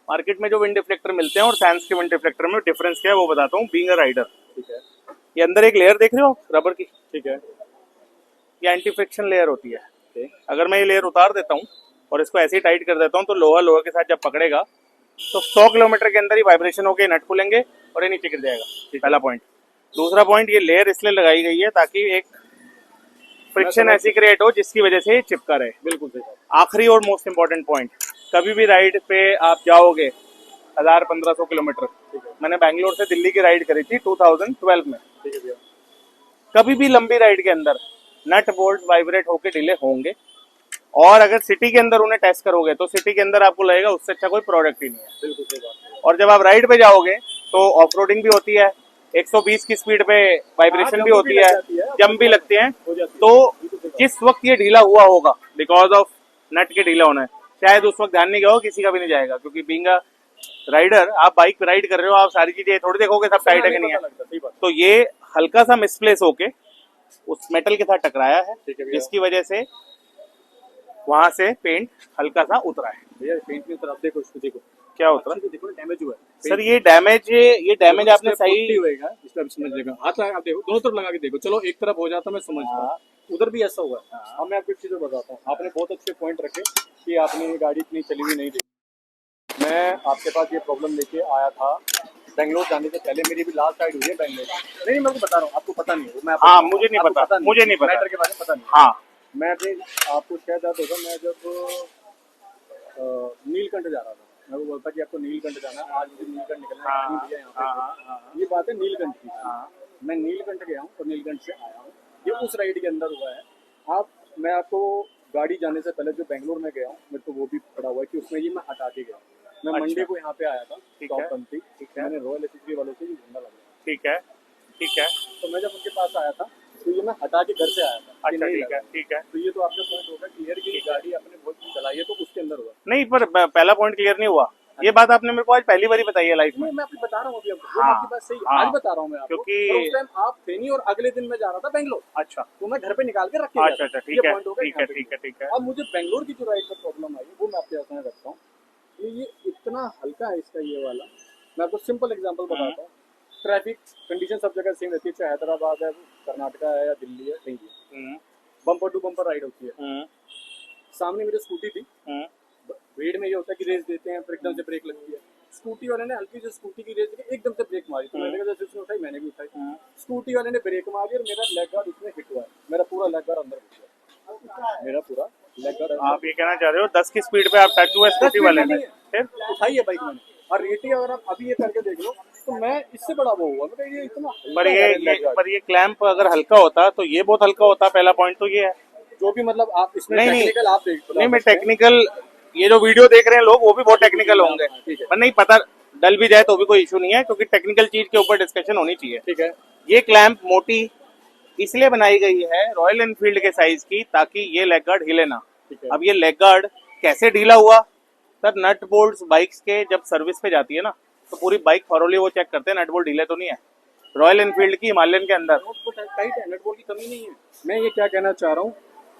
Market में जो wind deflector मिलते हैं और सैंस के विंड डिफ्लेक्टर में डिफरेंस क्या है वो बताता हूँ बीइंग अ राइडर। ठीक है। ये अंदर एक लेयर देख रहे हो रबर की, ठीक है। ये एंटी फ्रिक्शन लेयर होती है। ठीक। अगर मैं ये लेयर उतार देता हूँ और इसको ऐसे ही टाइट कर देता हूँ तो लोहा लोहा के साथ जब पकड़ेगा तो 100 किलोमीटर के अंदर ही वाइब्रेशन होकर नट खुलेंगे और ये नीचे गिर जाएगा। पहला पॉइंट। दूसरा पॉइंट, ये लेयर इसलिए लगाई गई है ताकि एक फ्रिक्शन ऐसी क्रिएट हो जिसकी वजह से चिपका रहे। बिल्कुल सही। आखिरी और मोस्ट इम्पोर्टेंट पॉइंट, कभी भी राइड पे आप जाओगे 1000-1500 किलोमीटर, मैंने बैंगलोर से दिल्ली की राइड करी थी 2012 में। ठीक है भैया। कभी भी लंबी राइड के अंदर नट बोल्ट वाइब्रेट होके ढीले होंगे, और अगर सिटी के अंदर उन्हें टेस्ट करोगे तो सिटी के अंदर आपको लगेगा उससे अच्छा कोई प्रोडक्ट ही नहीं है। बिल्कुल सही बात। और जब आप राइड पे जाओगे तो ऑफ रोडिंग भी होती है, 120 की स्पीड पे वाइब्रेशन भी होती है, जंप भी लगते हैं। तो जिस वक्त ये ढीला हुआ होगा बिकॉज ऑफ नट के ढीला होना है, शायद उस वक्त ध्यान नहीं गया हो, किसी का भी नहीं जाएगा, क्योंकि बीइंग अ राइडर आप बाइक पे राइड कर रहे हो, आप सारी चीजें थोड़ी देखोगे सब टाइट है कि नहीं है। तो ये हल्का सा मिसप्लेस होके उस मेटल के साथ टकराया है, जिसकी वजह से वहां से पेंट हल्का सा उतरा है। भैया पेंट में उतरा, देखो इसको, देखो क्या उतरा, देखो डैमेज हुआ है सर। ये डैमेज आपने सही होएगा, इसमें समझिएगा। हाथ लगा, आप देखो दोनों तरफ लगा के देखो। चलो एक तरफ हो जाता मैं समझता हूँ, उधर भी ऐसा हुआ है। अब मैं आपको एक चीज बताता हूँ, आपने बहुत अच्छे पॉइंट रखे कि आपने ये गाड़ी इतनी चली हुई नहीं देखी। मैं आपके पास ये प्रॉब्लम लेके आया था बेंगलोर जाने से पहले, मेरी भी लास्ट राइड हुई है बेंगलोर। नहीं मैं आपको बता रहा हूँ, आपको पता नहीं है मैं मुझे नहीं पता, मुझे नहीं पता मैटर के बारे में पता नहीं। हाँ, मैं अपने आपको शायद याद होगा, मैं जब नीलकंठ जा रहा था, मैं वो बोलता कि आपको नीलकंठ जाना है, आज मुझे नीलकंठ निकलना है भैया यहाँ पे। ये बात है नीलकंठ की। मैं नीलकंठ गया हूँ और नीलकंठ से आया हूँ, ये उस राइड के अंदर हुआ है। मैं आपको गाड़ी जाने से पहले जो बेंगलोर में गया हूँ, मेरे को वो भी पड़ा हुआ है कि उसमें ये मैं हटा के गया। मैं मंडे को यहाँ पे आया था, टॉप बनती, मैंने रॉयल एनफील्ड वालों से झंडा लगाया। ठीक है, ठीक है। तो मैं जब उनके पास आया था तो ये मैं हटा के घर से आया था। अच्छा, ठीक है, ठीक है। तो ये तो आपका पॉइंट होगा क्लियर कि गाड़ी आपने बहुत चलाई है तो उसके अंदर हुआ नहीं, पर पहला पॉइंट क्लियर नहीं हुआ। ये बात आपने मेरे को आज पहली बार ही बताई है लाइफ में। मैं आपको बता रहा हूँ अभी आपको। आपकी बात सही है, आज बता रहा हूँ मैं आपको, क्योंकि उस टाइम आप थे नहीं और अगले दिन मैं जा रहा था बेंगलोर। अच्छा, तो मैं घर पे निकाल के रख के गया। अच्छा, ठीक है, ठीक है, ठीक है, ठीक है। अब मुझे बेंगलोर की जो राइड में प्रॉब्लम आई वो मैं आपके सामने रखता हूँ। ये इतना हल्का है इसका ये वाला। मैं आपको सिंपल एग्जांपल बताता हूँ। ट्रैफिक कंडीशन सब जगह सेम रहती है, चाहे हैदराबाद है, कर्नाटका है या दिल्ली है, कहीं भी बम्पर टू बम्पर राइड होती है। सामने मेरी स्कूटी थी, रेड में ये होता है कि रेस देते हैं फिर एकदम से ब्रेक लगती है। स्कूटी वाले ने हल्की सी स्कूटी की रेस देके एकदम से ब्रेक मारी, तो मैंने कहा जैसे उसने उठाई मैंने भी उठाई। स्कूटी वाले ने ब्रेक मारी और मेरा लेग गार्ड उसमें हिट हुआ, मेरा पूरा लेग गार्ड अंदर घुस गया, मेरा पूरा लेग गार्ड। आप ये कहना चाह रहे हो 10 की स्पीड पे आप टच हुए स्कूटी वाले ने, फिर उठाई है बाइक मैंने, और रेटिंग अगर आप अभी ये करके देख लो तो मैं इससे बड़ा वो हुआ, मतलब ये इतना। पर ये क्लैंप अगर हल्का होता तो ये बहुत हल्का होता। पहला पॉइंट तो ये है। जो भी मतलब आप इसमें टेक्निकल आप देख लो। नहीं, मैं टेक्निकल, ये जो वीडियो देख रहे हैं लोग वो भी बहुत टेक्निकल होंगे, पर नहीं पता डल भी जाए तो भी कोई इशू नहीं है, क्योंकि टेक्निकल चीज के ऊपर डिस्कशन होनी चाहिए। ठीक है। ये क्लैंप मोटी इसलिए बनाई गई है रॉयल एनफील्ड के साइज की, ताकि ये लेग गार्ड हिले ना। अब ये लेग गार्ड कैसे ढीला हुआ सर? नट बोल्ट्स बाइक्स के जब सर्विस पे जाती है ना तो पूरी बाइक थॉरोली वो चेक करते हैं नट बोल्ट ढीले तो नहीं है। रॉयल एनफील्ड की हिमालयन के अंदर टाइट है, नट बोल्ट की कमी नहीं है। मैं ये क्या कहना चाह रहा हूँ,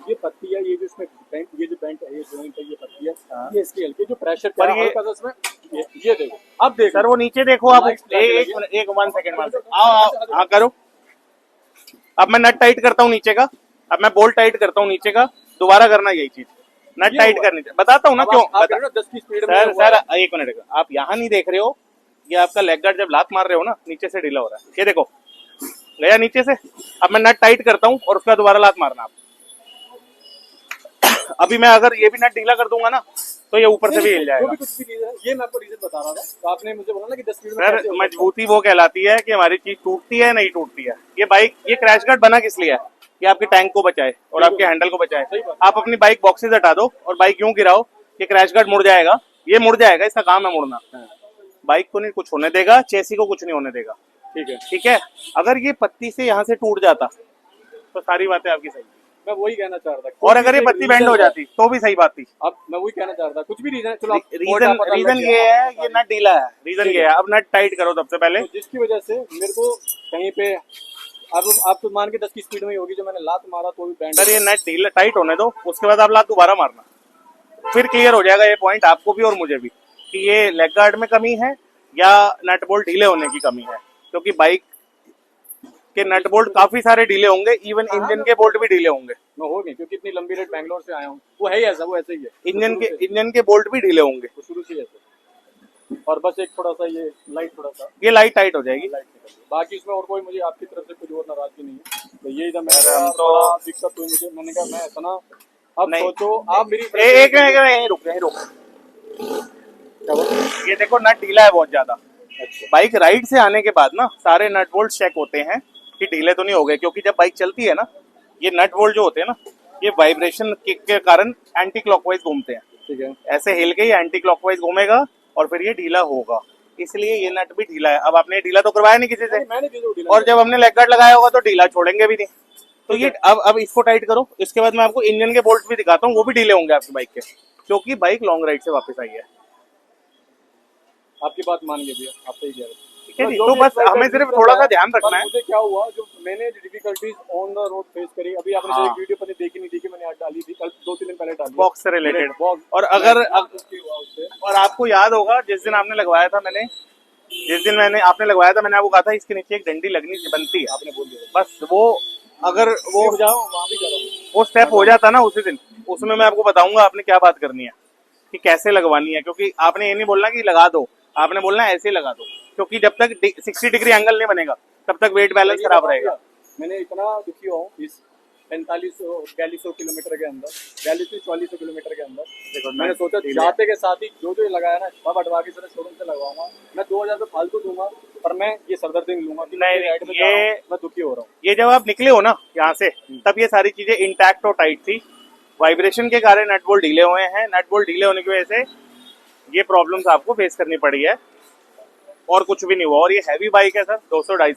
ये पत्ती है, ये जो इसमें बेंट, ये जो बेंट है, ये जॉइंट है, ये पत्ती है, ये इसकी हल्की जो प्रेशर पर ये देखो, अब देखो सर वो नीचे देखो आप। एक 1 सेकंड आओ हाँ करो। अब मैं नट टाइट करता हूँ नीचे का, अब मैं बोल्ट टाइट करता हूँ नीचे का, दोबारा करना यही चीज, नट टाइट करनी। बताता हूँ ना क्यों। सर 1 मिनट का, आप यहाँ नहीं देख रहे हो, ये आपका लेग गार्ड जब लात मार रहे हो ना नीचे से ढीला हो रहा है, ये देखो गया नीचे से। अब मैं नट टाइट करता हूँ और उसका दोबारा लात मारना। आप अभी मैं अगर ये भी नट ढीला कर दूंगा ना तो ये ऊपर से भी हिल जाएगा। ये मैं आपको रीजन बता रहा था, तो आपने मुझे बोला ना कि 10 मिनट में। सर मजबूती वो कहलाती है कि हमारी चीज टूटती है नहीं टूटती है। ये बाइक, ये क्रैश गार्ड बना किस लिए है? कि आपके टैंक को बचाए और आपके हैंडल को बचाए। आप अपनी बाइक बॉक्सेस हटा दो और बाइक यूं गिराओ, ये क्रैश गार्ड मुड़ जाएगा, ये मुड़ जाएगा, इसका काम है मुड़ना। बाइक को नहीं कुछ होने देगा, चेसी को कुछ नहीं होने देगा। ठीक है, ठीक है। अगर ये पत्ती से यहाँ से टूट जाता तो सारी बातें आपकी सही। मैं वही कहना चाह रहा था, और अगर ये पत्ती बेंड हो जाती तो भी सही बात थी। अब मैं वही कहना चाह रहा था, कुछ भी रीजन। चलो रीजन ये है, ये नट ढीला है, रीजन ये है। अब नट टाइट करो सबसे पहले, तो जिसकी वजह से मेरे को कहीं पे, अब आप तो मान के 10 की स्पीड में ही होगी जो मैंने लात मारा तो भी बैंड। सर ये नट ढीला टाइट होने दो, उसके बाद आप लात दोबारा मारना, फिर क्लियर हो जाएगा ये पॉइंट आपको भी और मुझे भी। कि ये लेग गार्ड में कमी है या नट बोल्ट ढीले होने की कमी है, क्योंकि बाइक के नट बोल्ट काफी सारे ढीले होंगे, इवन इंजन के बोल्ट भी ढीले होंगे। मैं हो गई क्योंकि इतनी लंबी रेट बैंगलोर से आया हूँ, वो है ही ऐसा, वो ऐसे ही है इंजन के बोल्ट भी ढीले होंगे। वो शुरू से ही ऐसे। और बस एक थोड़ा सा ये लाइट, थोड़ा सा ये लाइट टाइट हो जाएगी। लाइट निकल गई। बाकी इसमें और कोई मुझे आपकी तरफ से कुछ और नाराजगी नहीं है, तो यही था हम मेरा तो- थोड़ा दिक्कत हुई मुझे। मैंने कहा मैं इतना, अब नहीं। सोचो आप मेरी एक यहीं रुक। क्या बोल? ये देखो नट ढीला है बहुत ज्यादा। अच्छा बाइक राइड से आने के बाद ना सारे नट बोल्ट चेक होते हैं कि ढीले तो नहीं हो गए, क्योंकि जब बाइक चलती है ना, ये नट बोल्ट जो होते हैं ना, ये वाइब्रेशन के कारण एंटी क्लॉकवाइज घूमते हैं। ठीक है। ऐसे हिल के ही एंटी क्लॉकवाइज घूमेगा और फिर ये ढीला होगा, इसलिए ये नट भी ढीला है। अब आपने ढीला तो करवाया नहीं किसी से, मैंने की जो ढीला और जब हमने लेग गार्ड लगाया होगा तो ढीला छोड़ेंगे भी नहीं। तो ये अब इसको टाइट करो, इसके बाद मैं आपको इंजन के बोल्ट भी दिखाता हूँ, वो भी ढीले होंगे आपकी बाइक के, क्योंकि बाइक लॉन्ग राइड से वापस आई है। आपकी बात मान गए भैया, आप सही कह रहे हैं। ठीक है जी, जो तो भी बस इस हमें बाइक सिर्फ का थोड़ा सा है, ध्यान पर रखना है। मुझे क्या हुआ, जो मैंने difficulties on the road face करी, अभी आपने हाँ। जो एक वीडियो पहले देखी नहीं देखी, मैंने आज डाली थी, कल 2-3 दिन पहले डाली। बॉक्स से रिलेटेड। बॉक्स और अगर उससे और आपको याद होगा जिस दिन आपने लगवाया था, आपने लगवाया था, मैंने आपको कहा था इसके नीचे एक डंडी लगनी बनती है। आपने बोल दिया बस वो अगर वो हो जाओ, वहाँ भी करो। वो स्टेप हो जाता ना उसी दिन, उसमें मैं आपको बताऊंगा आपने क्या बात करनी है कि कैसे लगवानी है। क्योंकि आपने ये नहीं बोलना कि लगा दो, आपने बोलना है ऐसे ही लगा दो, क्योंकि जब तक 60 डिग्री एंगल नहीं बनेगा तब तक वेट बैलेंस खराब रहेगा। मैंने इतना दुखी हुआ हूँ इस 4500-4200 किलोमीटर के अंदर, 4200-4400 किलोमीटर के अंदर। देखो मैंने सोचा जाते के साथ ही जो जो लगाया ना, सब हटवा के सारे शोरूम से लगवाऊंगा, मैं 2000 रुपये फालतू दूंगा, पर मैं ये सरदर्दी नहीं लूंगा कि नहीं, राइड में ये- जा रहा हूं, मैं दुखी हो रहा हूँ। ये जब आप निकले हो ना यहाँ से, तब ये सारी चीजें इंटैक्ट और टाइट थी। वाइब्रेशन के कारण नट बोल्ट ढीले हुए हैं, नट बोल्ट ढीले होने की वजह से ये प्रॉब्लम्स आपको फेस करनी पड़ी है, और कुछ भी नहीं हुआ। और ये हैवी बाइक है सर, 200-250